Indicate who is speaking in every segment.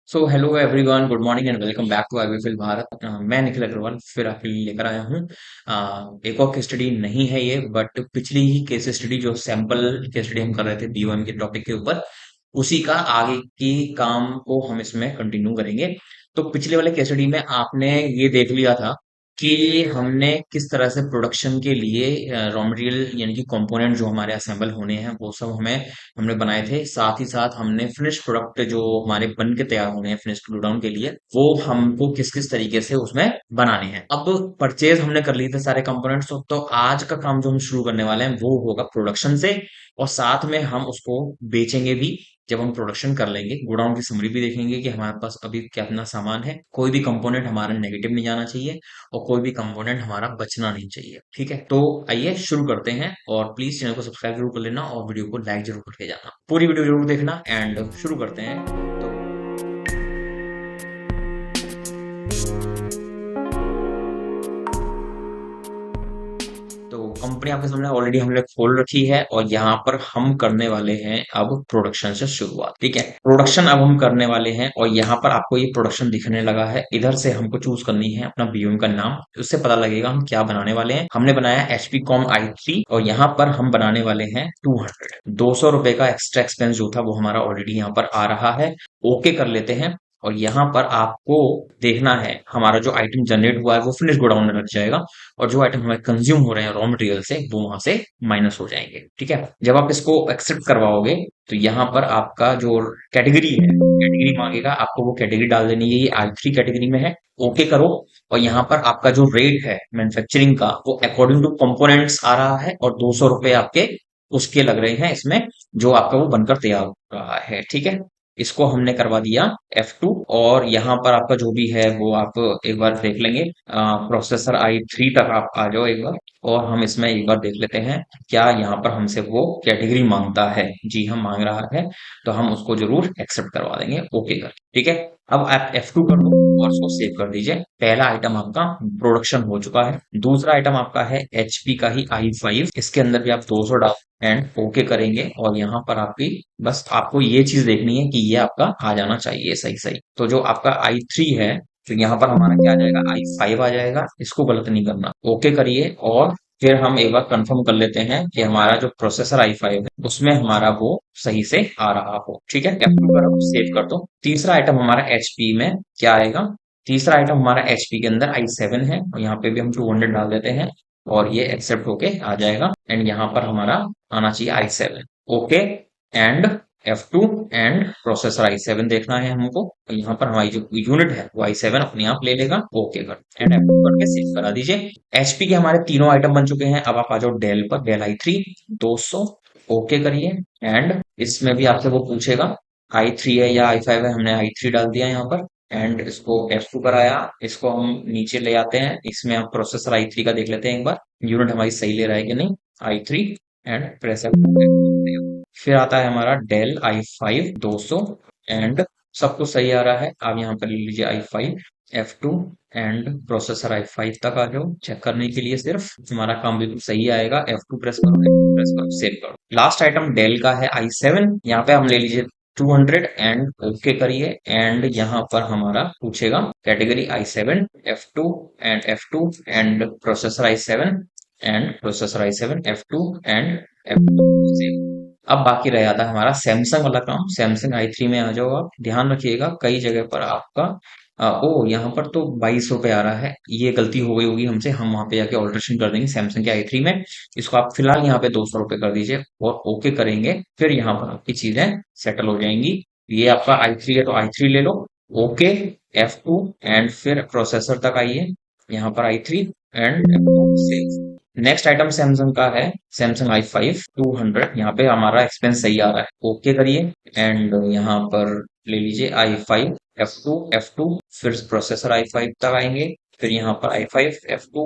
Speaker 1: So hello everyone, good morning and welcome back to IVFL Bharat. मैं निखिल अग्रवाल फिर आपके लिए लेकर आया हूँ। एक और केस स्टडी नहीं है ये, बट पिछली ही केस स्टडी जो सैंपल केस स्टडी हम कर रहे थे बीओएम के टॉपिक के ऊपर, उसी का आगे की काम को हम इसमें कंटिन्यू करेंगे। तो पिछले वाले केस स्टडी में आपने ये देख लिया था कि हमने किस तरह से प्रोडक्शन के लिए रॉ मटेरियल यानी कि कंपोनेंट जो हमारे असेंबल होने हैं वो सब हमने बनाए थे। साथ ही साथ हमने फिनिश प्रोडक्ट जो हमारे बन के तैयार होने हैं फिनिश ग्लू डाउन के लिए, वो हमको किस किस तरीके से उसमें बनाने हैं। अब परचेज हमने कर लिए थे सारे कंपोनेंट्स, तो आज का काम जो हम शुरू करने वाले हैं वो होगा प्रोडक्शन से, और साथ में हम उसको बेचेंगे भी। जब हम प्रोडक्शन कर लेंगे, गोडाउन की समरी भी देखेंगे कि हमारे पास अभी कितना सामान है। कोई भी कंपोनेंट हमारा नेगेटिव नहीं जाना चाहिए और कोई भी कंपोनेंट हमारा बचना नहीं चाहिए। ठीक है, तो आइए शुरू करते हैं। और प्लीज चैनल को सब्सक्राइब जरूर कर लेना और वीडियो को लाइक जरूर करके जाना। पूरी वीडियो जरूर देखना एंड शुरू करते हैं। तो तो कंपनी आपके सामने ऑलरेडी हमने खोल रखी है और यहाँ पर हम करने वाले हैं अब प्रोडक्शन से शुरुआत। ठीक है, प्रोडक्शन अब हम करने वाले हैं और यहाँ पर आपको ये प्रोडक्शन दिखने लगा है। इधर से हमको चूज करनी है अपना बीओएम का नाम, उससे पता लगेगा हम क्या बनाने वाले हैं। हमने बनाया एचपी कॉम i3 और यहाँ पर हम बनाने वाले हैं 200 रुपए का एक्स्ट्रा एक्सपेंस जो था वो हमारा ऑलरेडी यहाँ पर आ रहा है। ओके कर लेते हैं। और यहाँ पर आपको देखना है हमारा जो आइटम जनरेट हुआ है वो फिनिश गोडाउन में लग जाएगा, और जो आइटम हमें कंज्यूम हो रहे हैं रॉ मटेरियल से वो वहां से माइनस हो जाएंगे। ठीक है, जब आप इसको एक्सेप्ट करवाओगे तो यहाँ पर आपका जो कैटेगरी है, कैटेगरी मांगेगा, आपको वो कैटेगरी डाल देनी है। ये i3 कैटेगरी में है। ओके करो। और यहाँ पर आपका जो रेट है मैन्युफैक्चरिंग का वो अकॉर्डिंग टू कंपोनेंट्स आ रहा है, और 200 रुपए आपके उसके लग रहे हैं इसमें, जो आपका वो बनकर तैयार हो रहा है। ठीक है, इसको हमने करवा दिया F2। और यहाँ पर आपका जो भी है वो आप एक बार देख लेंगे। प्रोसेसर i3 तक आप आ जाओ एक बार, और हम इसमें एक बार देख लेते हैं क्या यहाँ पर हमसे वो कैटेगरी मांगता है। जी हम मांग रहा है, तो हम उसको जरूर एक्सेप्ट करवा देंगे ओके कर। ठीक है, अब आप F2 कर दो और उसको सेव कर दीजिए। पहला आइटम आपका प्रोडक्शन हो चुका है। दूसरा आइटम आपका है एचपी का ही i5। इसके अंदर भी आप 200 डाल एंड ओके करेंगे, और यहाँ पर आपकी बस आपको ये चीज देखनी है कि ये आपका आ जाना चाहिए सही सही। तो जो आपका i3 है, तो यहाँ पर हमारा क्या आ जाएगा, i5 आ जाएगा। इसको गलत नहीं करना, ओके करिए। और फिर हम एक बार कंफर्म कर लेते हैं कि हमारा जो प्रोसेसर i5 है उसमें हमारा वो सही से आ रहा हो। ठीक है, F2 पर हम सेव कर दो। तीसरा आइटम हमारा एचपी में क्या आएगा, तीसरा आइटम हमारा एचपी के अंदर i7 है, और यहाँ पे भी हम 200 डाल देते हैं और ये एक्सेप्ट होके आ जाएगा। एंड यहाँ पर हमारा आना चाहिए i7। Okay and F2 and processor i7 देखना है हमको। यहाँ पर हमारी जो यूनिट है वो i7 अपने आप ले लेगा। ओके कर एंड F2 करके सेव करा दीजिए। एचपी के हमारे तीनों आइटम बन चुके हैं। अब आप आ जाओ डेल पर, डेल i3 200। ओके करिए एंड इसमें भी आपसे वो पूछेगा i3 है या i5 है। हमने i3 डाल दिया यहाँ पर एंड इसको F2 पर आया। इसको हम नीचे ले आते हैं। इसमें हम प्रोसेसर i3 का देख लेते हैं एक बार, यूनिट हमारी सही ले रहा है कि नहीं। i3 and press F2। फिर आता है हमारा डेल i5 200 एंड सब कुछ सही आ रहा है। आप यहाँ पर ले लीजिए i5 F2 and processor i5 तक आ जाओ चेक करने के लिए। सिर्फ हमारा काम बिल्कुल सही आएगा। F2 प्रेस करो, F2 प्रेस करो, सेव करो। लास्ट आइटम डेल का है i7। यहाँ पे हम ले लीजिए 200 एंड ओके करिए। एंड यहाँ पर हमारा पूछेगा category i7 F2 and F2 and processor i7 and processor i7 F2 and F2। अब बाकी रह जाता है हमारा सैमसंग वाला काम। सैमसंग i3 में आ जाओ। आप ध्यान रखिएगा कई जगह पर आपका ओ यहाँ पर तो 22 रुपए आ रहा है। ये गलती हो गई होगी हमसे, हम वहां पे जाके ऑल्ट्रेशन कर देंगे सैमसंग के i3 में। इसको आप फिलहाल यहाँ पे 200 रुपए कर दीजिए और ओके करेंगे। फिर यहाँ पर आपकी चीजें सेटल हो जाएंगी। ये आपका i3 है तो i3 ले लो। ओके F2 एंड फिर प्रोसेसर तक आइए। यहाँ पर i3 and F2 save. Next item Samsung का है सैमसंग i5 200। यहाँ पे हमारा एक्सपेंस सही आ रहा है। ओके करिए एंड यहाँ पर ले लीजिए i5 F2 फिर प्रोसेसर i5 तक आएंगे। फिर यहाँ पर i5 F2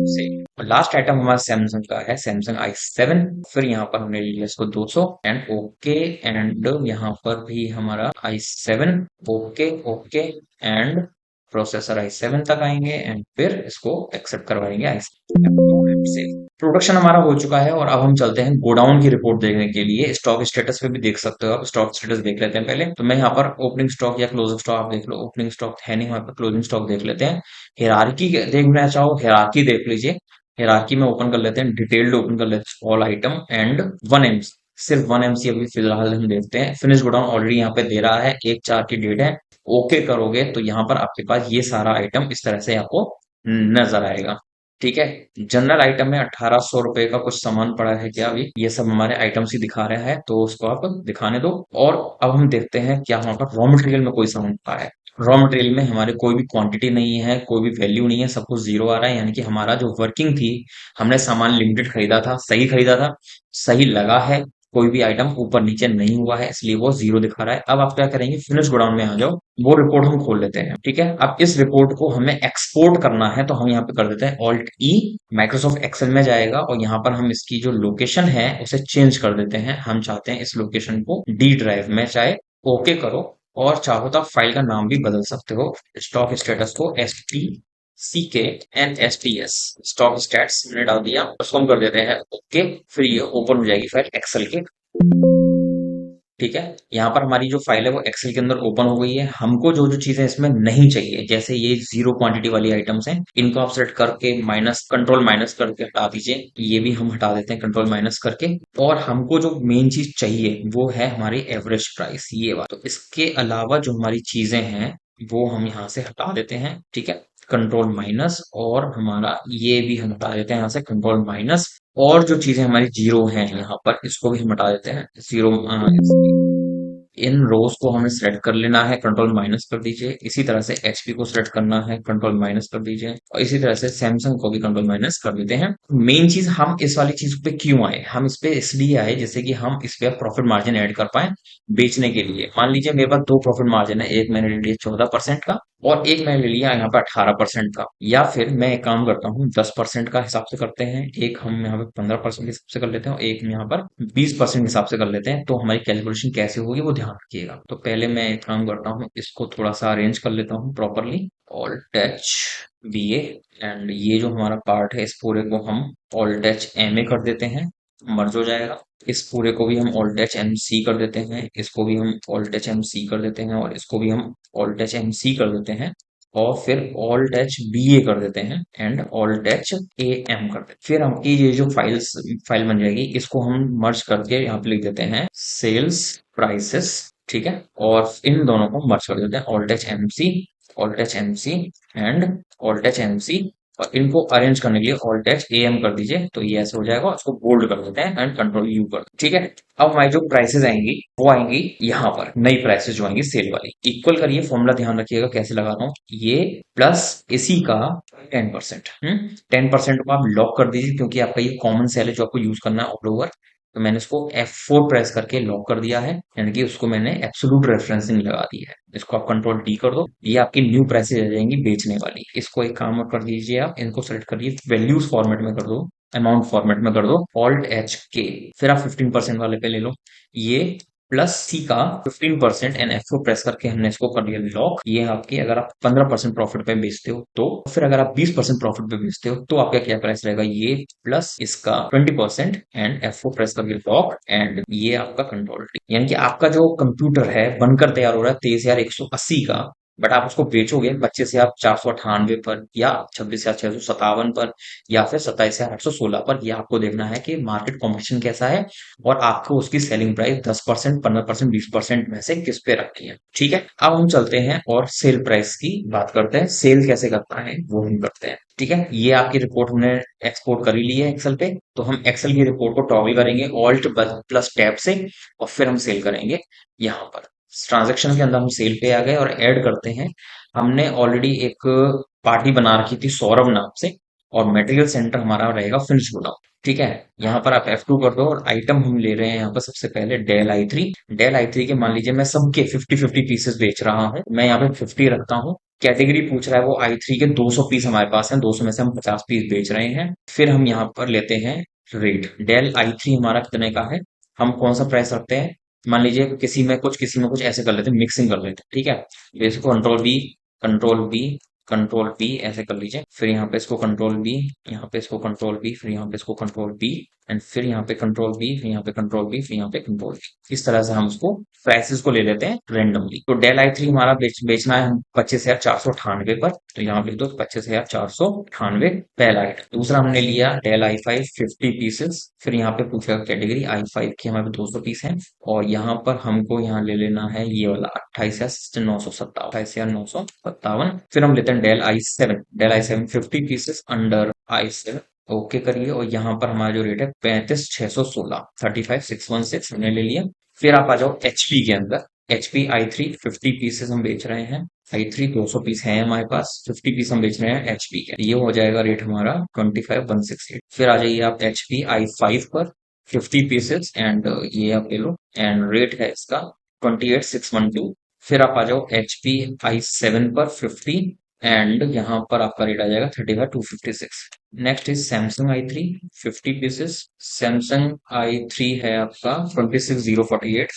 Speaker 1: से लास्ट आइटम हमारा सैमसंग का है सैमसंग i7। फिर यहाँ पर हमने ले लिया इसको 200 एंड ओके। एंड यहाँ पर भी हमारा i7 okay okay and processor i7 तक आएंगे एंड फिर इसको एक्सेप्ट करवाएंगे i7 से। प्रोडक्शन हमारा हो चुका है और अब हम चलते हैं गोडाउन की रिपोर्ट देखने के लिए। स्टॉक स्टेटस पे भी देख सकते हो आप, स्टॉक स्टेटस देख लेते हैं पहले। तो मैं यहाँ पर ओपनिंग स्टॉक या क्लोजिंग स्टॉक, आप देख लो, ओपनिंग स्टॉक है नहीं वहां पर, क्लोजिंग स्टॉक देख लेते हैं। हिरारकी देखना चाहो हिरारकी देख लीजिए। हिरारकी में ओपन कर लेते हैं, डिटेल्ड ओपन कर लेते हैं ऑल आइटम एंड 1 एमसी, सिर्फ 1 एमसी अभी फिलहाल हम देखते हैं। फिनिश गोडाउन ऑलरेडी यहाँ पे दे रहा है, 1/4 की डेट है। ओके करोगे तो यहाँ पर आपके पास ये सारा आइटम इस तरह से आपको नजर आएगा। ठीक है। जनरल आइटम में 1800 रुपए का कुछ सामान पड़ा है क्या? अभी ये सब हमारे आइटम्स ही दिखा रहा है, तो उसको आप दिखाने दो। और अब हम देखते हैं क्या वहां पर रॉ मटेरियल में कोई सामान पड़ा है। रॉ मटेरियल में हमारे कोई भी क्वांटिटी नहीं है, कोई भी वैल्यू नहीं है, सब कुछ जीरो आ रहा है। यानी कि हमारा जो वर्किंग थी, हमने सामान लिमिटेड खरीदा था, सही खरीदा था, सही लगा है, कोई भी आइटम ऊपर नीचे नहीं हुआ है, इसलिए वो जीरो दिखा रहा है। अब आप क्या करेंगे, फिनिश गोडाउन में आ जाओ, वो रिपोर्ट हम खोल लेते हैं। ठीक है। अब इस रिपोर्ट को हमें एक्सपोर्ट करना है, तो हम यहाँ पे कर देते हैं ऑल्ट ई, माइक्रोसॉफ्ट एक्सेल में जाएगा और यहाँ पर हम इसकी जो लोकेशन है उसे चेंज कर देते हैं। हम चाहते हैं इस लोकेशन को डी ड्राइव में, चाहे ओके करो, और चाहो तो आप फाइल का नाम भी बदल सकते हो। स्टॉक स्टेटस को STCKNSTS, स्टॉक स्टैट्स मैंने डाल दिया, उसको हम कर देते हैं ओके। फिर ये ओपन हो जाएगी फाइल एक्सेल के। ठीक है। यहाँ पर हमारी जो फाइल है वो एक्सेल के अंदर ओपन हो गई है। हमको जो जो चीजें इसमें नहीं चाहिए, जैसे ये जीरो क्वांटिटी वाली आइटम्स हैं, इनको आप सेलेक्ट करके माइनस, कंट्रोल माइनस करके हटा दीजिए। ये भी हम हटा देते हैं कंट्रोल माइनस करके। और हमको जो मेन चीज चाहिए वो है हमारी एवरेज प्राइस, ये बात। तो इसके अलावा जो हमारी चीजें हैं वो हम यहाँ से हटा देते हैं। ठीक है। कंट्रोल माइनस, और हमारा ये भी हम हटा देते हैं यहाँ से, कंट्रोल माइनस। और जो चीजें हमारी जीरो हैं यहाँ पर, इसको भी हम हटा देते हैं, जीरो। इन रोज को हमें सेलेक्ट कर लेना है, कंट्रोल माइनस कर दीजिए। इसी तरह से एचपी को सेलेक्ट करना है, कंट्रोल माइनस कर दीजिए। और इसी तरह से सैमसंग को भी कंट्रोल माइनस कर देते हैं। मेन चीज, हम इस वाली चीज पे क्यों आए, हम इस पे इसलिए आए जैसे कि हम इस पे प्रॉफिट मार्जिन ऐड कर पाए बेचने के लिए। मान लीजिए मेरे पास दो प्रॉफिट मार्जिन है, एक मैंने ले लिया 14% का और एक मैंने ले लिया यहाँ पे 18% का। या फिर मैं एक काम करता हूँ, 10% का हिसाब से करते हैं, एक हम यहाँ पे 15% के हिसाब से कर लेते हैं और एक हम यहाँ पर 20% के हिसाब से कर लेते हैं। तो हमारी कैलकुलेशन कैसे होगी वो ध्यान रखिएगा। तो पहले मैं एक काम करता हूँ, इसको थोड़ा सा अरेंज कर लेता हूँ properly, alt H BA, and ये जो हमारा पार्ट है इस पूरे को हम ऑल्ट एच MA कर देते हैं, मर्ज हो जाएगा। इस पूरे को भी हम ऑल्ट एच MC कर देते हैं, इसको भी हम ऑल्ट एच MC कर देते हैं, और इसको भी हम ऑल्ट एच MC कर देते हैं, और फिर ऑल्ट एच BA कर देते हैं एंड ऑल्ट एच AM कर देते हैं। फिर हमकी ये जो फाइल बन जाएगी, इसको हम मर्ज करके यहाँ पे लिख देते हैं सेल्स प्राइसेस। ठीक है। और इन दोनों को मर्ज कर देते हैं, alt H MC, alt H MC and alt H MC। और इनको अरेंज करने के लिए ऑल्ट एच AM कर दीजिए, तो ये ऐसे हो जाएगा। उसको बोल्ड कर देते हैं एंड कंट्रोल U कर देते हैं। ठीक है। अब हमारी जो प्राइसेस आएंगी वो आएंगी यहाँ पर, नई प्राइसेस जो आएंगी सेल वाली। इक्वल करिए, फॉर्मूला ध्यान रखिएगा कैसे लगा रहा हूँ, ये प्लस इसी का 10%। 10% को आप लॉक कर दीजिए, क्योंकि आपका ये कॉमन सेल है जो आपको यूज करना है ऑल ओवर। तो मैंने इसको F4 प्रेस करके लॉक कर दिया है, यानी कि उसको मैंने एब्सोल्यूट रेफरेंसिंग लगा दी है। इसको आप कंट्रोल D कर दो, ये आपकी न्यू प्राइसेस आ जाएंगी बेचने वाली। इसको एक काम और कर दीजिए, आप इनको सेलेक्ट करिए, वैल्यूज फॉर्मेट में कर दो, अमाउंट फॉर्मेट में कर दो, ऑल्ट एच के, फिर आप 15% वाले पे ले लो, ये प्लस सी का 15% एंड F4 प्रेस करके हमने इसको कर दिया लॉक। ये आपकी, अगर आप 15% प्रॉफिट पे बेचते हो तो, फिर अगर आप 20% प्रॉफिट पे बेचते हो तो आपका क्या प्राइस रहेगा, ये प्लस इसका 20% एंड F4 प्रेस करके लॉक, एंड ये आपका कंट्रोल टी। यानी कि आपका जो कंप्यूटर है बनकर तैयार हो रहा है 23,180 का, बट आप उसको बेचोगे 25,498 पर, या 26,657 पर, या फिर 27,816 पर। ये आपको देखना है कि मार्केट कॉम्पिटिशन कैसा है और आपको उसकी सेलिंग प्राइस 10%, 15%, 20% में से किस पे रखनी है। ठीक है। अब हम चलते हैं और सेल प्राइस की बात करते हैं, सेल कैसे करता है वो हम करते हैं। ठीक है। ये आपकी रिपोर्ट हमने एक्सपोर्ट कर ही ली है एक्सेल पे, तो हम एक्सेल की रिपोर्ट को टॉगल करेंगे ऑल्ट प्लस टैब से, और फिर हम सेल करेंगे। यहाँ पर ट्रांजैक्शन के अंदर हम सेल पे आ गए और ऐड करते हैं। हमने ऑलरेडी एक पार्टी बना रखी थी सौरभ नाम से, और मटेरियल सेंटर हमारा रहेगा फिनिश गोडाउन। ठीक है। यहाँ पर आप F2 कर दो, और आइटम हम ले रहे हैं यहाँ पर सबसे पहले डेल i3। डेल i3 के मान लीजिए मैं सबके 50-50 पीसेस बेच रहा हूँ, मैं यहाँ पे 50 रखता हूँ। कैटेगरी पूछ रहा है वो i3 के 200 पीस हमारे पास हैं, 200 में से हम 50 पीस बेच रहे हैं। फिर हम यहाँ पर लेते हैं रेट, डेल i3 हमारा कितने का है, हम कौन सा प्राइस रखते हैं, मान लीजिए किसी में कुछ ऐसे कर लेते हैं, मिक्सिंग कर लेते हैं। ठीक है। इसको control V, control B, control B ऐसे कर लीजिए। फिर यहाँ पे इसको कंट्रोल बी, यहाँ पे इसको कंट्रोल बी, फिर यहाँ पे इसको कंट्रोल बी, एंड फिर यहाँ पे कंट्रोल बी, फिर यहाँ पे कंट्रोल बी, फिर यहाँ पे कंट्रोल बी। इस तरह से हम उसको प्राइसेस को ले लेते हैं रेंडमली। तो डेल आई थ्री हमारा बेचना है 25,498 पर, तो यहाँ पे लिख दो 25,498 पहला आइटम। दूसरा हमने लिया डेल आई फाइव 50 पीसेस, फिर यहाँ पे पूछेगा कैटेगरी आई फाइव की, हमारे 200 पीस है, और यहाँ पर हमको यहाँ ले लेना है ये वाला 28,957, फिर हम लेते हैं Dell I seven 50 pieces under आई7। ओके करिए, और यहाँ पर हमारा जो रेट है 35,616, 35,616 हमने ले लिया। फिर आप आ जाओ एचपी के अंदर। एचपी आई थ्री 50 पीसेस हम बेच रहे हैं। आई थ्री 200 पीस है हमारे पास, 50 पीस हम बेच रहे हैं एचपी के, ये हो जाएगा रेट हमारा 25,168। फिर आ जाइए आप एचपी आई फाइव पर 50 पीसेस, एंड ये आप ले लो, एंड रेट है इसका 28,612। फिर आप आ जाओ एच पी आई7 पर 50, एंड यहाँ पर आपका रेट आ जाएगा 35,256। Next is Samsung I three 50 pieces. Samsung I three है आपका 26,048।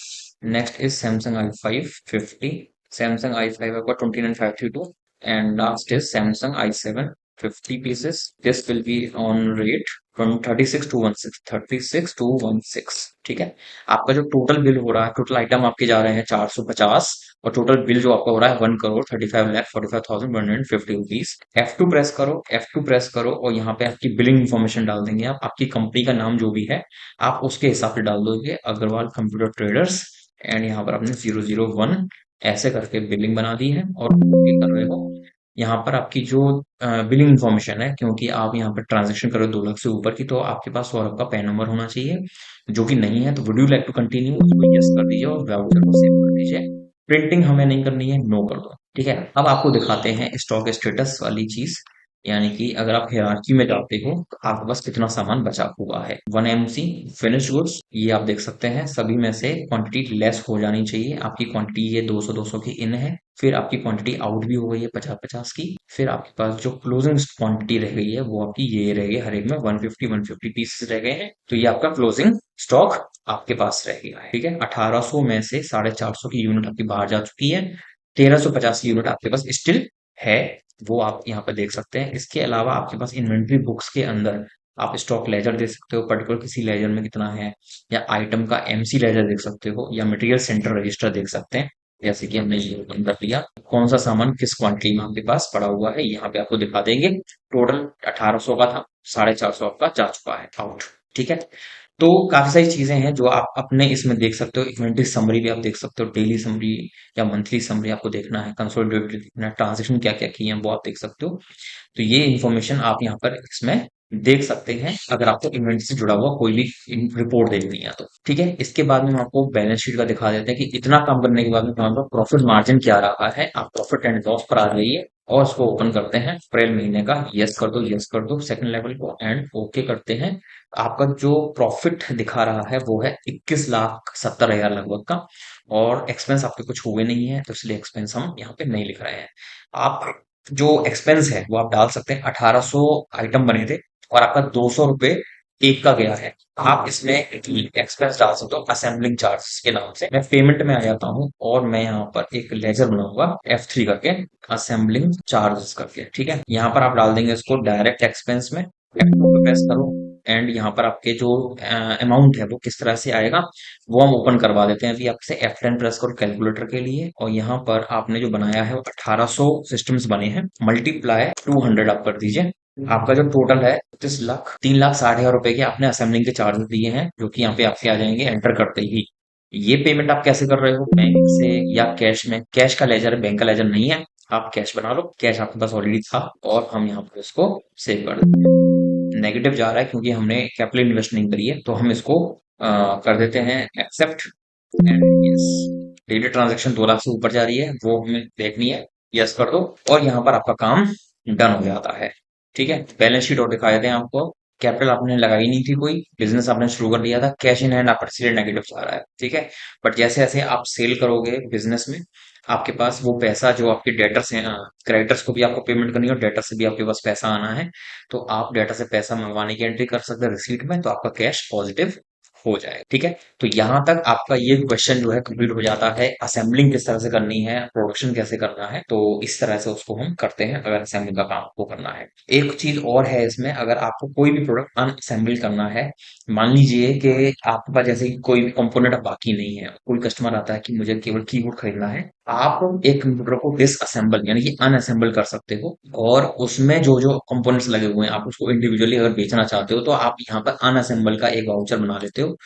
Speaker 1: Next is Samsung I five 50। Samsung I five आपका 29,532, and last is Samsung I seven 50 pieces. This will be on rate from 36,216, ठीक है। आपका जो total bill हो रहा है, टोटल आइटम आपके जा रहे हैं 450, और टोटल बिल जो आपका हो रहा है 1,35,45,150 रुपीज। F2 प्रेस करो और यहाँ पे आपकी बिलिंग इन्फॉर्मेशन डाल देंगे आप, आपकी कंपनी का नाम जो भी है आप उसके हिसाब से डाल दोगे, अग्रवाल कंप्यूटर ट्रेडर्स, एंड यहाँ पर आपने 001 ऐसे करके बिलिंग बना दी है, और ये कर रहे हो। यहाँ पर आपकी जो बिलिंग इन्फॉर्मेशन है, क्योंकि आप यहाँ पर ट्रांजेक्शन कर रहे हो 2 लाख से ऊपर की, तो आपके पास और आपका पैन नंबर होना चाहिए, जो कि नहीं है। तो would you like to continue, उसको यस कर दीजिए और वाउचर को सेव कर दीजिए। प्रिंटिंग हमें नहीं करनी है, नो कर दो, ठीक है। अब आपको दिखाते हैं स्टॉक स्टेटस वाली चीज, यानी कि अगर आप हायरार्की में जाते हो तो आपके पास कितना सामान बचा हुआ है। 1 MC फिनिश गुड्स, ये आप देख सकते हैं, सभी में से क्वांटिटी लेस हो जानी चाहिए। आपकी क्वांटिटी ये 200-200 की इन है, फिर आपकी क्वांटिटी आउट भी हो गई है 50-50 की। फिर आपके पास जो क्लोजिंग क्वांटिटी रह गई है वो आपकी ये रह गई, हर एक में 150 पीसेस रह गए हैं, तो ये आपका क्लोजिंग स्टॉक आपके पास रह गया है, ठीक है। 1800 में से 450 की यूनिट आपकी बाहर जा चुकी है, 1350 की यूनिट आपके पास स्टिल है, वो आप यहाँ पर देख सकते हैं। इसके अलावा आपके पास इन्वेंट्री बुक्स के अंदर आप स्टॉक लेजर देख सकते हो, पर्टिकुलर किसी लेजर में कितना है, या आइटम का एमसी लेजर देख सकते हो, या मटेरियल सेंटर रजिस्टर देख सकते हैं, जैसे कि हमने ये ओपन कर लिया। कौन सा सामान किस क्वांटिटी में आपके पास पड़ा हुआ है यहाँ पे आपको दिखा देंगे। टोटल 1800 का था, 450 आपका जा चुका है आउट, ठीक है। तो काफी सारी चीजें हैं जो आप अपने इसमें देख सकते हो। इन्वेंटरी समरी भी आप देख सकते हो, डेली समरी या मंथली समरी आपको देखना है, कंसोलिडेटेड देखना है, ट्रांजेक्शन क्या क्या किए हैं वो आप देख सकते हो। तो ये इन्फॉर्मेशन आप यहाँ पर इसमें देख सकते हैं, अगर आपको इन्वेंटरी से जुड़ा हुआ कोई भी रिपोर्ट देखनी है तो, ठीक है। इसके बाद में हम आपको बैलेंस शीट का दिखा देते हैं कि इतना काम करने के बाद में हमारा प्रॉफिट मार्जिन क्या रहा है। आप प्रॉफिट एंड लॉस पर आ जाइए और उसको ओपन करते हैं अप्रैल महीने का, यस कर दो, यस कर दो सेकंड लेवल को, एंड ओके करते हैं। आपका जो प्रॉफिट दिखा रहा है वो है 21,70,000 लगभग का, और एक्सपेंस आपके कुछ हुए नहीं है, तो इसलिए एक्सपेंस हम यहाँ पे नहीं लिख रहे हैं। आप जो एक्सपेंस है वो आप डाल सकते हैं। 1800 आइटम बने थे और आपका 200 रुपए एक का गया है, आप इसमें एक्सपेंस डाल सकते हो असेंबलिंग चार्ज के नाम से। मैं पेमेंट में आ जाता हूँ और मैं यहाँ पर एक लेजर बनाऊंगा F3 करके, असेंबलिंग चार्जेस करके, ठीक है। यहाँ पर आप डाल देंगे इसको डायरेक्ट एक्सपेंस में, F2 पे प्रेस करो, एंड यहाँ पर आपके जो अमाउंट है वो किस तरह से आएगा वो हम ओपन करवा देते हैं। अभी आपसे F10 प्रेस करो कैलकुलेटर के लिए, और यहाँ पर आपने जो बनाया है वो 1800 सिस्टम्स बने हैं, मल्टीप्लाई 200 आप कर दीजिए। आपका जो टोटल है 30 लाख 3,60,000 रुपए के आपने असेंबलिंग के चार्जेस दिए हैं, जो कि यहाँ पे आपके आ जाएंगे एंटर करते ही। ये पेमेंट आप कैसे कर रहे हो, बैंक से या कैश में? कैश का लेजर, बैंक का लेजर नहीं है, आप कैश बना लो, कैश आपके पास ऑलरेडी था, और हम यहाँ पर इसको सेव कर देते हैं। नेगेटिव जा रहा है क्योंकि हमने कैपिटल इन्वेस्ट नहीं करी है, तो हम इसको कर देते हैं accept, and yes. Daily transaction 2 lakh से ऊपर जा रही है वो हमें देखनी है, यस कर दो, और यहाँ पर आपका काम डन हो जाता है, ठीक है। बैलेंस शीट और दिखा देते हैं आपको। कैपिटल आपने लगाई नहीं थी, कोई बिजनेस आपने शुरू कर लिया था, कैश इन हैंड आपका इसलिए नेगेटिव जा रहा है, ठीक है। बट जैसे जैसे आप सेल करोगे बिजनेस में, आपके पास वो पैसा जो आपके डेटर्स हैं, क्रेडिटर्स को भी आपको पेमेंट करनी है और डेटर से भी आपके पास पैसा आना है, तो आप डेटा से पैसा मंगवाने की एंट्री कर सकते हैं रिसीट में, तो आपका कैश पॉजिटिव हो जाए। ठीक है, तो यहाँ तक आपका ये क्वेश्चन जो है कंप्लीट हो जाता है। असेंबलिंग किस तरह से करनी है, प्रोडक्शन कैसे करना है, तो इस तरह से उसको हम करते हैं अगर असेंबलिंग का काम आपको करना है। एक चीज और है इसमें, अगर आपको कोई भी प्रोडक्ट अनअसेंबल करना है, मान लीजिए कि आपके पास जैसे कि कोई भी कंपोनेंट बाकी नहीं है, कोई कस्टमर आता है कि मुझे केवल कीबोर्ड खरीदना है, आप एक कंप्यूटर को डिसअसेंबल यानी कि अनअसेंबल कर सकते हो, और उसमें जो जो कंपोनेंट्स लगे हुए हैं आप उसको इंडिविजुअली अगर बेचना चाहते हो तो आप यहाँ पर अनअसेंबल का एक वाउचर बना लेते हो।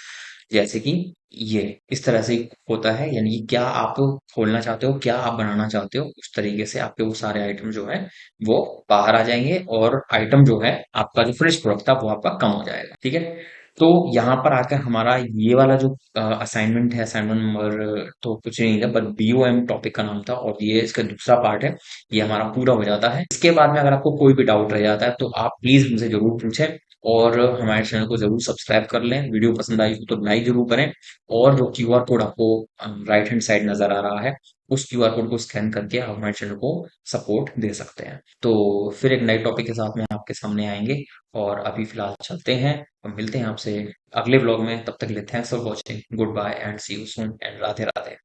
Speaker 1: जैसे कि ये इस तरह से होता है, यानी कि क्या आप खोलना चाहते हो, क्या आप बनाना चाहते हो, उस तरीके से आपके वो सारे आइटम जो है वो बाहर आ जाएंगे, और आइटम जो है आपका जो फिनिश प्रोडक्ट था वो आपका कम हो जाएगा। ठीक है, तो यहाँ पर आकर हमारा ये वाला जो असाइनमेंट है, असाइनमेंट नंबर तो कुछ नहीं था, पर बीओएम टॉपिक का नाम था, और ये इसका दूसरा पार्ट है, ये हमारा पूरा हो जाता है। इसके बाद में अगर आपको कोई भी डाउट रह जाता है तो आप प्लीज मुझे जरूर पूछें, और हमारे चैनल को जरूर सब्सक्राइब कर लें। वीडियो पसंद आई हो तो लाइक जरूर करें, और जो क्यूआर कोड आपको राइट हैंड साइड नजर आ रहा है, उस क्यूआर कोड को स्कैन करके आप हमारे चैनल को सपोर्ट दे सकते हैं। तो फिर एक नए टॉपिक के साथ में आपके सामने आएंगे, और अभी फिलहाल चलते हैं और मिलते हैं आपसे अगले व्लॉग में। तब तक के लिए thanks for watching, good bye and see you soon, and Radhe Radhe.